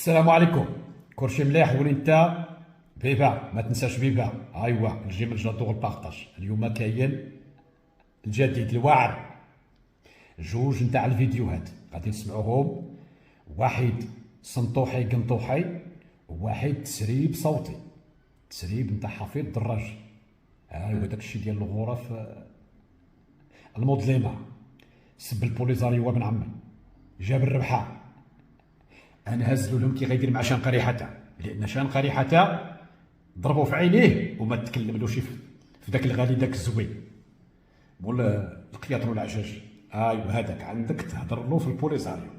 السلام عليكم. كلشي مليح ولي انت؟ فيفا، ما تنساش فيفا. ايوا الجيم الجدو والبارطاج. اليوم كاين الجديد الواعر، جوج نتاع الفيديوهات غادي نسمعوهم. واحد سنطوحي قنطوحي، وواحد تسريب صوتي، تسريب نتاع حفيظ الدراج. ايوا داك الشيء ديال الغرف المظلمه. سب البوليزاريو ابن عمي، جاب الربحه. انا هزلو لهم كي غيدير مع شان قريحته، لان شان قريحته ضربوا في عينيه وما تكلملوش في ذاك الغالي ذاك الزوين مول القياطر والعجاج. ايوا هذاك عندك تهضر له في البوليساريو.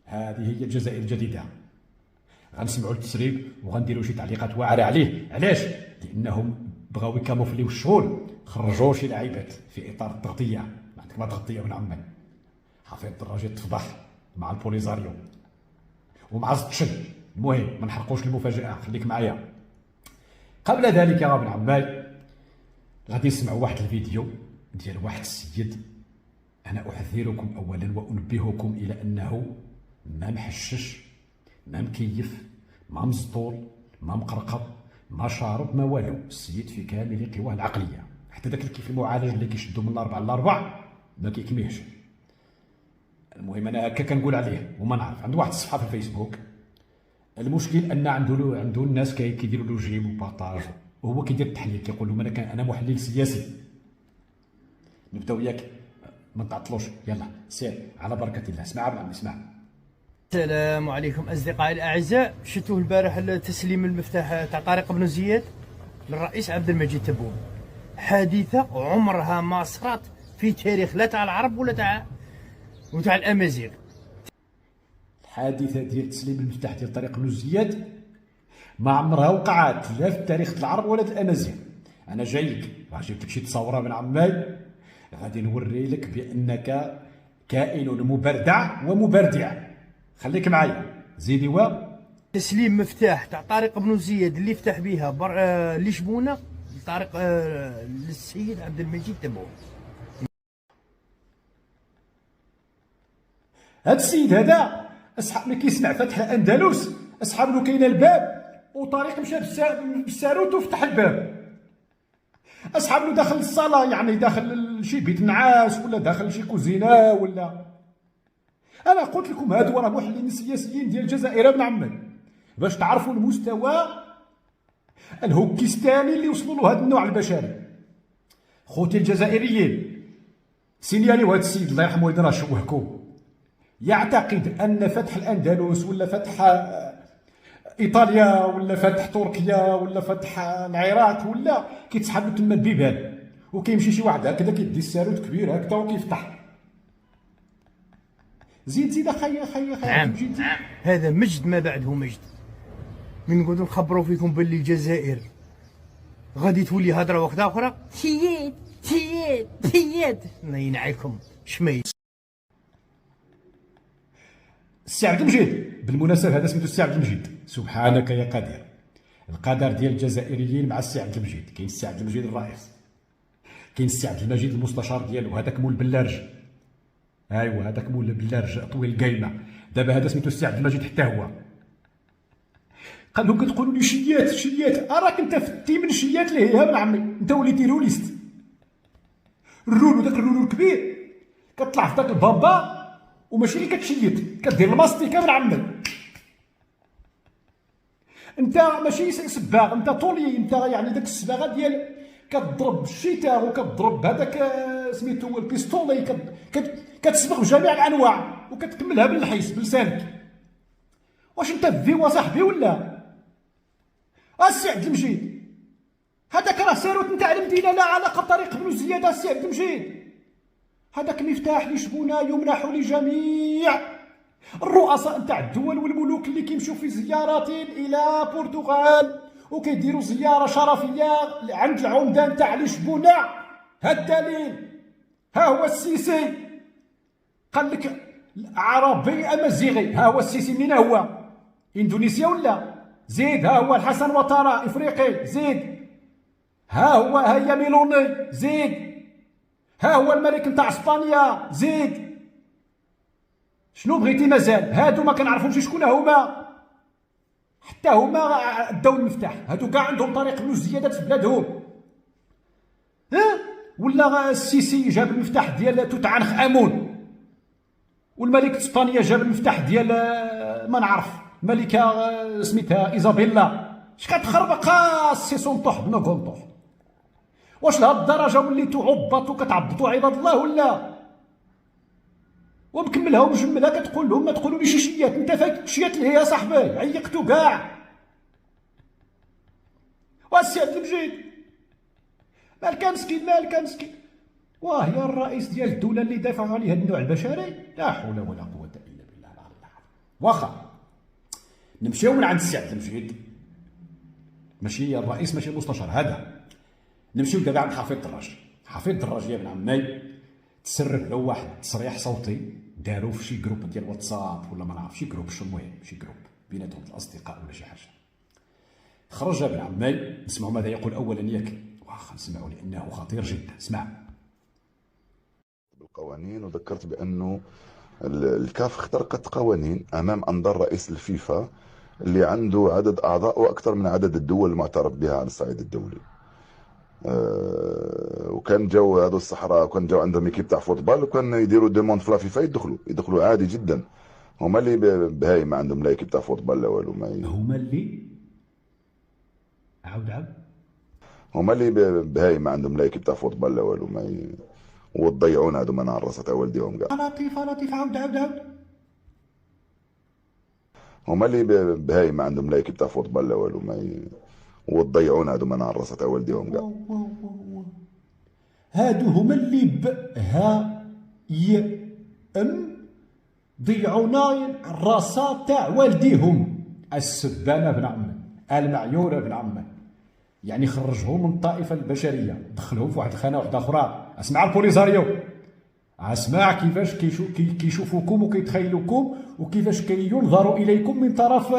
هذه هي الجزائر الجديده. غنسمعوا التسريب وغنديروا شي تعليقات واعره عليه. علاش؟ لانهم بغاو يكاموفليو الشغل، خرجوا شي لعيبات في اطار التغطيه. ما عندك ما تغطيه ابن عمي. حفيظ الدراجي تفضح مع البوليزاريو ومع الزتشن. المهم ما نحرقوش المفاجاه، خليك معايا. قبل ذلك يا ابن عماي غادي نسمعوا واحد الفيديو ديال واحد السيد. انا احذركم اولا وانبهكم الى انه ما محشش، ما مكيف، ما مسطول، ما مقرقب، ما شارب، ما والو. السيد في كامل قواه العقليه. حتى داك الكيف المعالج اللي كيشدو من 4 ل 4 ما كيكميهش. المهم انا هكا كنقول عليه وما نعرف. عنده واحد الصفحه في الفيسبوك. المشكل ان عنده الناس كيديروا له جيم وبارطاج، وهو كيدير التحليل، كيقول لهم انا محلل سياسي. نبداو ياك، ما نتعطلوش. يلا سير على بركه الله. اسمع ابن عمي اسمع. السلام عليكم أصدقائي الأعزاء. شفتوا البارح تسليم المفتاح تاع طارق بن زياد للرئيس عبد المجيد تبون. حادثة عمرها ما صرات في تاريخ لا تاع العرب ولا تاع الأمازيغ. الحادثه ديال تسليم المفتاح ديال طارق بن زياد ما عمرها وقعت لا في تاريخ العرب ولا الامازيغ. انا جايك راه جبت لك شي تصاوره ابن عمي، غادي نوري لك بانك كائن مبردع ومبردع. خليك معايا زيدي. تسليم مفتاح تاع طارق بن زياد اللي فتح بها لشبونه طارق للسيد عبد المجيد تبون. هاد السيد هذا اصحاب ملي كيسمع فتح الاندلس اصحاب له كاين الباب، وطريق مشى بالساروت وفتح الباب. اصحاب له داخل الصاله، يعني داخل شي بيت نعاس ولا داخل شي كوزينه ولا. انا قلت لكم هادو راه محللين سياسيين ديال الجزائر ابن عمي، باش تعرفوا المستوى الهوكيستاني اللي وصلوا له هذا النوع البشري. خوتي الجزائريين سينياليو هذا السيد الله يرحمه راه شوهكم. يعتقد ان فتح الاندلس ولا فتح ايطاليا ولا فتح تركيا ولا فتح العراق ولا كيتسحب له تما البيبان، وكيمشي شي واحد هكذا كيدي الساروت كبير هكذا وكيفتح. زيد اخي نعم. هذا مجد ما بعده مجد. من نقعدوا نخبروا فيكم باللي الجزائر غادي تولي هضره وحده اخرى. تياد الله ينعيكم شميت. السي عبد المجيد بالمناسبه هذا سميتو السي عبد المجيد. سبحانك يا قدير. القدر ديال الجزائريين مع السي عبد المجيد. كاين السي عبد المجيد الرئيس، كاين السي عبد المجيد المستشار ديالو، هذاك مول البلارج. ايوا هذاك مول البلارج طويل القايمه. دابا هذا سميتو السي عبد المجيد حتى هو. قالوا كتقولوا لي شيات راك انت في التيم من شيات اللي هي ابن عمي. انت وليتي روليست. الرولو داك الرولو الكبير كطلع في داك البامبا وماشي اللي كتشيت، كدير الماستيك ابن عمي. انت ماشي سباغ، انت طولي. انت يعني داك السباغه ديال كتضرب الشيتاغ وكتضرب هذاك سميتو البيستولي، كتسبغ بجميع الانواع وكتكملها بالحيس بلسانك. واش انت فيوا صاحبي ولا؟ السي عبد المجيد هذاك راه ساروت نتاع المدينه، لا علاقه بطريق بن زياد. السي عبد المجيد هذاك مفتاح لشبونه يمنح لجميع الرؤساء نتاع الدول والملوك اللي كيمشيو في زيارات الى البرتغال وكيديروا زياره شرفيه عند العمده نتاع لشبونه. ها الدليل، ها هو السيسي. قال لك عربي امازيغي. ها هو السيسي. منين هو؟ اندونيسيا ولا؟ زيد. ها هو الحسن وطارة افريقي. زيد. ها هو هيا ميلوني. زيد. ها هو الملك نتاع اسبانيا. زيد. شنو بغيتي مازال؟ هادو ما كنعرفهمش شكون هما. حتى هما داو المفتاح، هادو كاع عندهم طريق فلوس زيادات في بلادهم. ولا السيسي جاب المفتاح ديال توت عنخ امون، والملك اسبانيا جاب المفتاح ديال ما نعرف ملكه سميتها ايزابيلا. اش كتخربق السي سونطوح بنا كونطوح؟ واش لهاد الدرجه وليتو عباط وكتعبطوا عباد الله ولا؟ ومكملها ومجملها كتقول لهم ما تقولوليش شيات، انت فايت شيات لهي يا صاحبي، عيقتو كاع. والسي عبد المجيد مالك مسكين مالك مسكين، واه يا الرئيس ديال الدوله اللي دافعوا عليه هاد النوع البشري، لا حول ولا قوه الا بالله العلي العظيم. واخا نمشيو من عند السي عبد المجيد، ماشي الرئيس ماشي المستشار هذا، نمشيو دابا عند حفيظ الدراج. حفيظ الدراج يا ابن عمي تسرب له واحد التصريح صوتي داروه في شي جروب ديال واتساب ولا ما نعرف شي جروب، شو المهم شي جروب بيناتهم الاصدقاء ولا شي حاجه. خرج ابن عمي نسمعوا ماذا يقول اولا ياك، واخا نسمعوا لانه خطير جدا. اسمع. بالقوانين وذكرت بانه الكاف اخترقت قوانين امام انظار رئيس الفيفا اللي عنده عدد اعضاء واكثر من عدد الدول المعترف بها على الصعيد الدولي. وكان جو هذو الصحراء، وكان جو عندهم ايكيب تاع فوتبال، وكان يديروا ديموند في لافيفا يدخلوا عادي جدا. هما اللي بهاي ما عندهم لا ايكيب تاع فوتبال لا والو. هما اللي عاود هما اللي بهاي ما عندهم لا ايكيب تاع فوتبال لا والو وتضيعون هذو من راسه تاع والديهم كاع. لطيف عاود هما اللي بهاي ما عندهم لا ايكيب تاع فوتبال لا والو وتضيعون هذو من راسه تاع والديهم كاع. هادو هما اللي ضيعونا الراسات تاع والديهم. السبانه بن عمه، المعيوره بن عمه، يعني خرجهم من الطائفه البشريه، دخلهم في واحد الخانه واحده اخرى. اسمع البوليزاريو، اسمع كيفاش كيشوفوكم وكيتخيلوكم وكيفاش كينظروا اليكم من طرف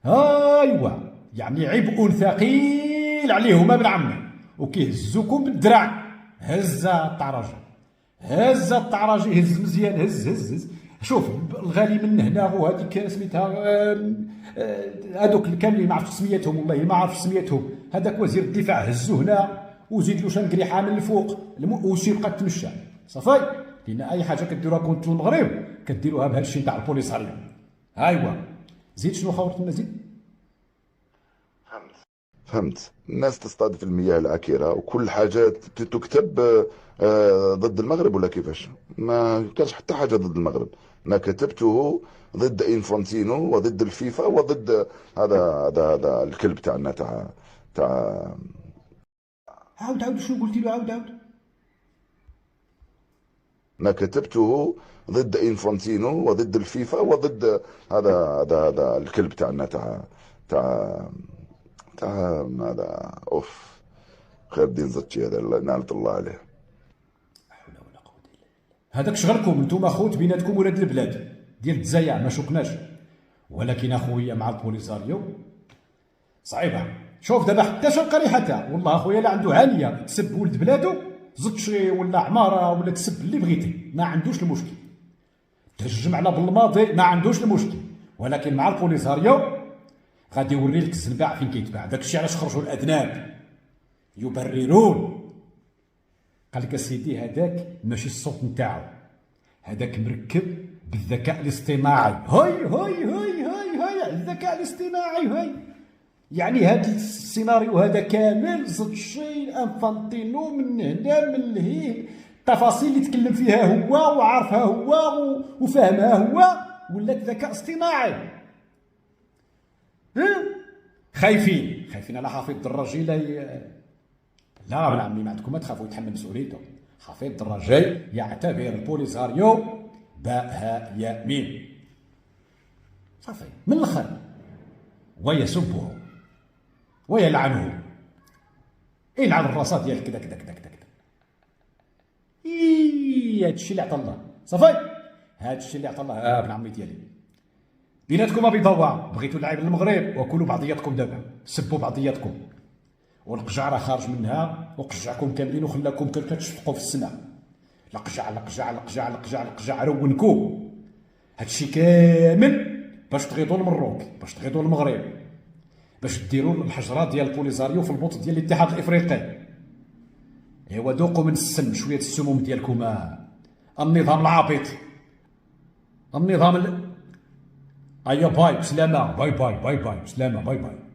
ايوا، يعني عبء ثقيل عليهم ابن عمي، وكيهزوكم بالدراع. هز الطعراجي هز مزيان، هز. شوف الغالي من هنا وهذيك سميتها هذوك كاملين ما عرفتش سميتهم، والله ما عرفتش سميتهم. هذاك وزير الدفاع هزو هنا وزيد له شنقريحه من الفوق وشي بقى تمشى صافي. لان اي حاجه كديروها كنتو المغرب كديروها بهذا الشيء تاع البوليساريو. ايوا زيد شنو خاورتنا زيد. فهمت. الناس تصطاد في المياه العكرة وكل حاجة تكتب ضد المغرب ولا كيفاش؟ ما كانش حتى حاجة ضد المغرب، ما كتبته ضد انفانتينو وضد الفيفا وضد هذا الكلب تاعنا تاع عاود شنو قلتي له؟ عاود ما كتبته ضد انفانتينو وضد الفيفا وضد هذا الكلب تاعنا تاع هذا اوف خير الدين زتشي هذا نعمة الله عليه. هذاك شغلكم نتوما خوت بيناتكم ولاد البلاد ديال الجزائر، ما شكناش. ولكن اخويا مع البوليساريو صعيبه. شوف دابا حتى شنقري حتى والله اخويا لا عنده هانيه تسب ولد بلادو زتشي ولا عماره ولا تسب اللي بغيتي، ما عندوش المشكل. تهجم على بالماضي ما عندوش المشكل. ولكن مع البوليساريو غادي يوري لك الزنباع فين كيتباع. داك الشيء علاش خرجوا الاذناب يبررون. قال لك اسيدي هذاك ماشي الصوت نتاعو، هذاك مركب بالذكاء الاصطناعي. هاي الذكاء الاصطناعي هاي. يعني هذا السيناريو هذا كامل زد شيء انفانتينو من هنا من لهيه، التفاصيل اللي تكلم فيها هو وعارفها هو وفاهمها هو، ولات ذكاء اصطناعي. خايفين على حفيظ الدراجي لا ابن عمي ما عندكم ما تخافوا، يتحمل مسؤوليته. حفيظ الدراجي يعتبر البوليساريو بهايمين صافي من الاخر، ويسبه ويلعنه. يلعن الرصاد ديال كذا كذا كذا كذا. هذا الشيء اللي عطى الله صافي، هذا الشيء اللي عطى الله. ابن عمي ديالي بيناتكم بيضوع، بغيتوا اللعيب للمغرب وكلوا بعضياتكم دابا، سبوا بعضياتكم، والقجع راه خارج منها وقجعكم كاملين وخلاكم كتشفقوا في السماء. القجع رونكو. هادشي كامل باش تغيضوا المروك، باش تغيضوا المغرب، باش ديروا الحجرات ديال البوليزاريو في البوط ديال الاتحاد الافريقي. ايوا ذوقوا من السم شويه السموم ديالكم. النظام العبيط، النظام ايوا باي بسلامه، باي باي باي باي بسلامه، باي باي.